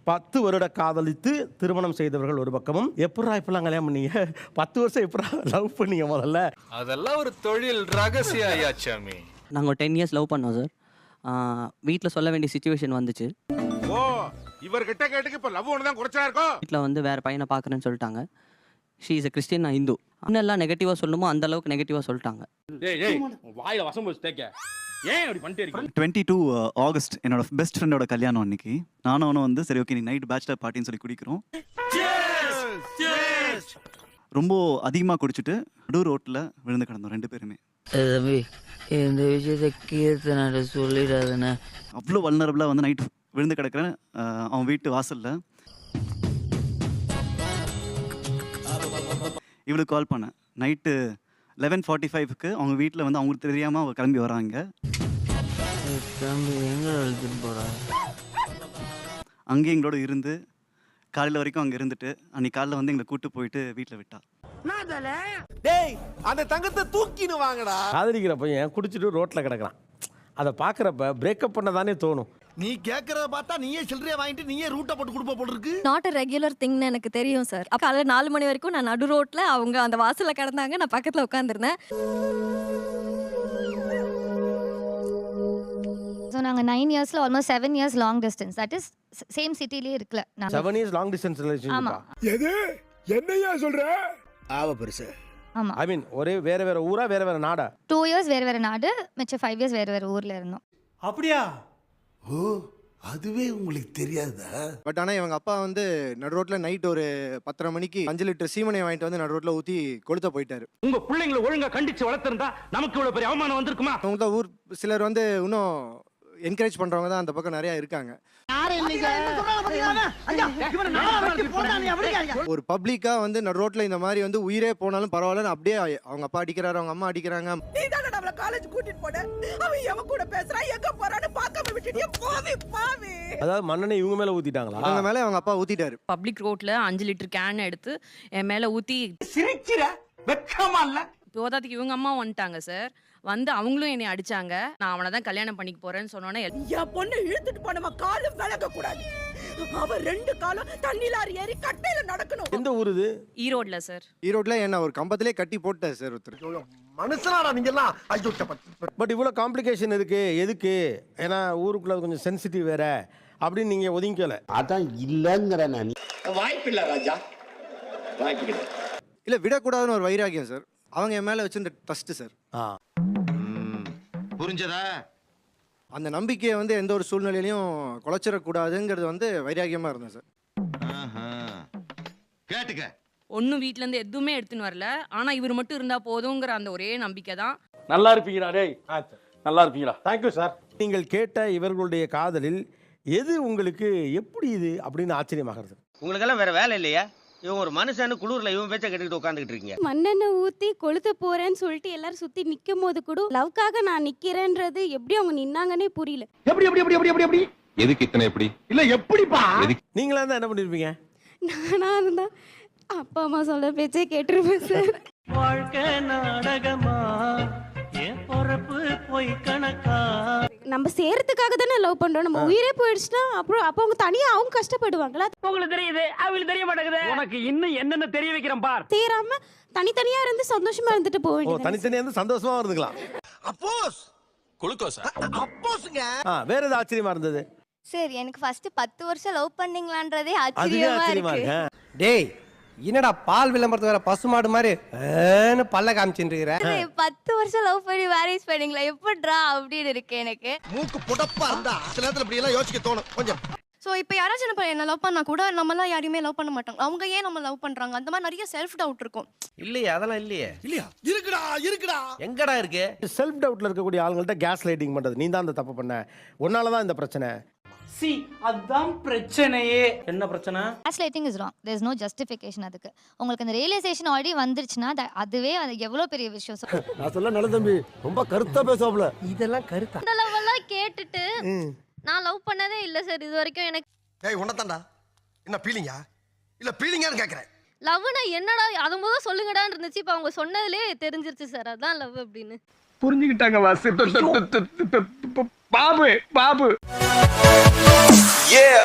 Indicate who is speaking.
Speaker 1: 10 வருட காதலித்து திருமணம் செய்தவர்கள் ஒரு பக்கமும், எப்படா இப்பெல்லாம் கல்யாணம் பண்ணீங்க, 10 வருஷம் எப்படா லவ் பண்ணீங்க முதல்ல?
Speaker 2: அதெல்லாம் ஒரு தொழில் ரகசியம் ஐயாச்சாமி.
Speaker 3: நாங்கள் 10 இயர்ஸ் லவ் பண்ணோம் சார். வீட்டில் சொல்ல வேண்டிய சுச்சுவேஷன் வந்துச்சு.
Speaker 4: ஓ, இவர்கிட்ட கேட்டுக்கு இப்ப லவ் ஒன்று தான் குறைச்சா இருக்கும்.
Speaker 3: வீட்டில் வந்து வேறு பையனை பார்க்குறேன்னு சொல்லிட்டாங்க. ஷீ இஸ் அ கிறிஸ்டின், நான் இந்து. இன்னெல்லாம் நெகட்டிவாக சொல்லணுமோ அந்த அளவுக்கு நெகட்டிவாக சொல்லிட்டாங்க.
Speaker 5: வாயில வசம் போச்சு தேக்க. ஏன் அப்படி பண்ணிட்டே இருக்கீங்க?
Speaker 6: 22 ஆகஸ்ட் என்னோட பெஸ்ட் ஃப்ரெண்டோட கல்யாணம் அன்னைக்கு. நானும் அவனும் வந்து சரி ஓகே நீ நைட் பேச்சுலர் பார்ட்டின்னு சொல்லி குடிக்கிறோம். ரொம்ப அதிகமாக குடிச்சிட்டு நடு ரோட்டில் விழுந்து கிடந்தோம் 2 பேருமே.
Speaker 7: தம்பி இந்த விஷயத்தை கீர்த்தனாட்ட சொல்லிடாதுண்ணே.
Speaker 6: அவ்வளோ வல்னரபிளாக வந்து நைட் விழுந்து கிடக்கிறேன் அவன் வீட்டு வாசலில். இவளுக்கு கால் பண்ணேன் நைட்டு 11:45க்கு. அவங்க வீட்டில் வந்து அவங்களுக்கு தெரியாமல் அவங்க கிளம்பி வராங்க.
Speaker 7: தம்பி எங்கே அழுத்துட்டு போகிறா?
Speaker 6: அங்கே எங்களோட இருந்து காலையில் வரைக்கும் அங்கே இருந்துட்டு அன்னைக்கு காலையில் வந்து எங்களை கூப்பிட்டு போயிட்டு வீட்டில் விட்டா.
Speaker 4: டேய், அந்த தங்கத்தை தூக்கின்னு வாங்கடா.
Speaker 1: காதலிக்கிற பையன் குடிச்சிட்டு ரோட்டில் கிடக்குறான். அதை பார்க்குறப்ப பிரேக்கப் பண்ண தானே தோணும்.
Speaker 4: நீ கேக்குறத பார்த்தா நீயே சில்லறையா வாங்கிட்டு நீயே ரூட்டை போட்டு கொடுப்ப போல இருக்கு.
Speaker 8: நாட் அ ரெகுலர் திங்னு எனக்கு தெரியும் சார். காலையில் 4 மணி வரைக்கும் நான் நடு ரோட்டில் அவங்க அந்த வாசலில் கிடந்தாங்க, நான் பக்கத்தில் உட்காந்துருந்தேன்.
Speaker 9: ஸோ நாங்கள் 9 இயர்ஸில் almost 7 years long distance. That is same சிட்டிலே இருக்கல.
Speaker 1: 7 இயர்ஸ் லாங் டிஸ்டன்ஸ் ரிலேஷன்ஷிப்பா?
Speaker 4: எது என்னையா சொல்ற? ஆவ பெருசு.
Speaker 9: ஆமாம்.
Speaker 1: ஐ மீன் ஒரே வேற ஊரா வேற நாடா?
Speaker 9: 2 இயர்ஸ் வேறு நாடு, மிச்சம் 5 இயர்ஸ் வேறு ஊரில் இருந்தோம்.
Speaker 4: அப்படியா? ஓ, அதுவே உங்களுக்கு தெரியாதா?
Speaker 10: பட் ஆனால் இவங்க அப்பா வந்து நடு ரோட்டில் நைட் ஒரு 10:30 மணிக்கு 5 லிட்டர் சீமனை வாங்கிட்டு வந்து நடு ரோட்டில் ஊற்றி கொளுத்த போயிட்டாரு.
Speaker 5: உங்க பிள்ளைங்களை ஒழுங்கா கண்டிச்சு வளர்த்திருந்தா நமக்கு இவ்வளவு பெரிய அவமானம் வந்திருக்குமா?
Speaker 10: அவங்க தான் ஊர் சிலர் வந்து இன்னும் என்கரேஜ் பண்ணுறவங்க தான் அந்த பக்கம் நிறையா இருக்காங்க. ஒரு பப்ளிக்காக வந்து நடு ரோட்டில் இந்த மாதிரி வந்து உயிரே போனாலும் பரவாயில்லன்னு அப்படியே அவங்க அப்பா அடிக்கிறாரு, அவங்க அம்மா அடிக்கிறாங்க.
Speaker 8: காலேஜ் கூட்டிட்டு போனேன், அவன் எவன் கூட பேசுறான், எங்க போறான்னு பார்க்காம விட்டுட்டியே பாவி.
Speaker 1: அதாவது மண்ணெண்ணெய் இவங்க மேலே ஊற்றிட்டாங்களா?
Speaker 10: அவங்க மேலே அவங்க அப்பா ஊற்றிட்டாரு.
Speaker 8: பப்ளிக் ரோட்ல 5 லிட்டர் கேன் எடுத்து என் மேல ஊத்தி
Speaker 4: சிரிச்சிர வெக்கமா இல்ல?
Speaker 8: போதாதுக்கு இவங்க அம்மா வந்துட்டாங்க சார். வந்து அவங்களும் என்னை அடிச்சாங்க. நான் அவனை தான் கல்யாணம் பண்ணிக்க போறேன்னு சொன்னோன்னே, என் பொண்ணு இழுத்துட்டு போனமா காலும் விலக கூடாது, அவ 2 காலும் தண்ணி லாரி ஏறி கட்டையில நடக்கணும்.
Speaker 1: எந்த ஊர் இது?
Speaker 8: ஈரோட்ல சார்.
Speaker 10: ஈரோட்டில் என்ன ஒரு கம்பத்திலே கட்டி போட்டார் சார் ஒருத்தர்.
Speaker 4: மனுஷனாடா நீங்க எல்லாம்.
Speaker 1: பட் இவ்வளோ காம்ப்ளிகேஷன் இருக்கு எதுக்கு? ஏன்னா ஊருக்குள்ள கொஞ்சம் சென்சிட்டிவ் வேற அப்படின்னு நீங்க ஒதுங்கல.
Speaker 4: அதான் இல்லங்கற நான். வாய்ப்பில்லை ராஜா, வாய்ப்பில்லை.
Speaker 10: இல்லை விடக்கூடாதுன்னு ஒரு வைராகியம் சார். அவங்க என் மேலே வச்சிருந்த ட்ரஸ்ட்டு சார்.
Speaker 4: புரிஞ்சதா?
Speaker 10: அந்த நம்பிக்கையை வந்து எந்த ஒரு சூழ்நிலையிலையும் குலைச்சிடக்கூடாதுங்கிறது வந்து வைராகியமாக இருந்தேன் சார்.
Speaker 4: கேட்டுக்க.
Speaker 8: ஒன்னும் வீட்ல இருந்து எதுவுமே எடுத்துன்னு வரல. ஆனா இவர் மட்டும் இருந்தா போதுங்கிற அந்த ஒரே நம்பிக்கை தான்.
Speaker 5: நல்லா இருப்பீங்களா? டேய் நல்லா இருப்பீங்களா?
Speaker 1: Thank you sir. நீங்கள் கேட்ட இவர்களுடைய காதலில் எது உங்களுக்கு எப்படி இது அப்படின்னு ஆச்சரியமாகிறது?
Speaker 7: உங்களுக்கெல்லாம் வேற வேலை இல்லையா? இவன் ஒரு மனுஷன்னு குளூர்ல இவன் பேச்ச கேட்டுக்கிட்டு உட்காந்துக்கிட்டு இருக்கீங்க.
Speaker 9: மண்ணெண்ணெய் ஊற்றி கொளுத்த போறேன்னு சொல்லிட்டு எல்லாரும் சுற்றி நிற்கும் போது கூட லவ்க்காக நான் நிற்கிறேன்றது எப்படி அவங்க நின்னாங்கன்னே புரியல.
Speaker 4: எப்படி எப்படி எப்படி எப்படி எப்படி?
Speaker 2: எதுக்கு இத்தனை எப்படி?
Speaker 4: இல்ல எப்படிப்பா?
Speaker 1: நீங்களா இருந்தா என்ன பண்ணிருப்பீங்க?
Speaker 9: நானா இருந்தா அப்பா அம்மா சொல்ற பேச்சே கேட்டிருப்பேன் சார்.
Speaker 7: வாழ்க்கை நாடகமா என் பொறப்பு போய் கணக்கா?
Speaker 9: நம்ம சேர்த்துக்காக தானே லவ் பண்றோம். நம்ம உயிரே போயிடுச்சுன்னா அப்புறம் அப்போ அவங்க தனியா அவங்க கஷ்டப்படுவாங்களா?
Speaker 5: உங்களுக்கு தெரியுது, அவங்களுக்கு தெரிய மாட்டேங்குது. உனக்கு இன்னும் என்னென்ன தெரிய வைக்கிறேன் பார்.
Speaker 9: சேராம தனித்தனியா இருந்து சந்தோஷமா இருந்துட்டு போக
Speaker 1: ஓ,
Speaker 9: வேண்டியது.
Speaker 1: தனித்தனியா இருந்து சந்தோஷமா இருந்துக்கலாம்.
Speaker 4: அப்போஸ்
Speaker 2: குளுக்கோஸா?
Speaker 4: அப்போஸ்ங்க.
Speaker 1: வேற ஏதாவது ஆச்சரியமா இருந்தது?
Speaker 9: சரி, எனக்கு ஃபர்ஸ்ட் 10 வருஷம் லவ் பண்ணீங்களான்றதே
Speaker 1: அதுவே ஆச்சரியமா இருக்கு.
Speaker 10: டேய் என்னடா பால் விளம்பரத்து வேற பசுமாடு மாதிரி பல்ல காமிச்சுட்டு இருக்கிற?
Speaker 9: 10 வருஷம் லவ் பண்ணி மேரேஜ் பண்ணீங்களா எப்படிடா அப்படின்னு இருக்கு எனக்கு.
Speaker 4: மூக்கு புடப்பா இருந்தா சில நேரத்துல இப்படி எல்லாம் யோசிக்க தோணும் கொஞ்சம்.
Speaker 9: ஸோ இப்போ யாராச்சும் என்ன லவ் பண்ணா கூட நம்மளாம் யாரையுமே லவ் பண்ண மாட்டாங்க. அவங்க ஏன் நம்ம லவ் பண்றாங்க அந்த மாதிரி நிறைய செல்ஃப் டவுட் இருக்கும்.
Speaker 7: இல்லையே, அதெல்லாம் இல்லையே.
Speaker 4: இல்லையா? இருக்குடா இருக்குடா.
Speaker 7: எங்கடா இருக்கு?
Speaker 1: செல்ஃப் டவுட்ல இருக்கக்கூடிய ஆளுங்கள்ட்ட கேஸ் லைட்டிங் பண்றது. நீ தான் அந்த தப்பு பண்ண, உன்னால தான் இந்த பிரச்சனை.
Speaker 5: அதான் பிரச்சனையே. என்ன பிரச்சனை?
Speaker 9: Gaslighting is wrong. There is no justification அதுக்கு. உங்களுக்கு அந்த ரியலைசேஷன் ஆல்ரெடி வந்துருச்சுன்னா அதுவே அது எவ்வளவு பெரிய விஷயம்.
Speaker 1: நான் சொல்ல நல்ல தம்பி ரொம்ப கருத்தா பேசுவாப்ல.
Speaker 10: இதெல்லாம் கருத்தா?
Speaker 9: இந்த லவ் எல்லாம் கேட்டுட்டு நான் லவ் பண்ணதே இல்ல சார் இது வரைக்கும். எனக்கு
Speaker 4: ஏய் உன்னதான்டா. என்ன பீலிங்கா? இல்ல பீலிங்கான்னு கேக்குறேன்.
Speaker 9: லவ்னா என்னடா அது முதல்ல சொல்லுங்கடான்னு இருந்துச்சு. இப்போ அவங்க சொன்னதுலே தெரிஞ்சிருச்சு சார் அதான் லவ் அப்படின்னு.
Speaker 5: புரிஞ்சுக்கிட்டாங்க வாசி. பாபு பாபு.
Speaker 2: Yeah.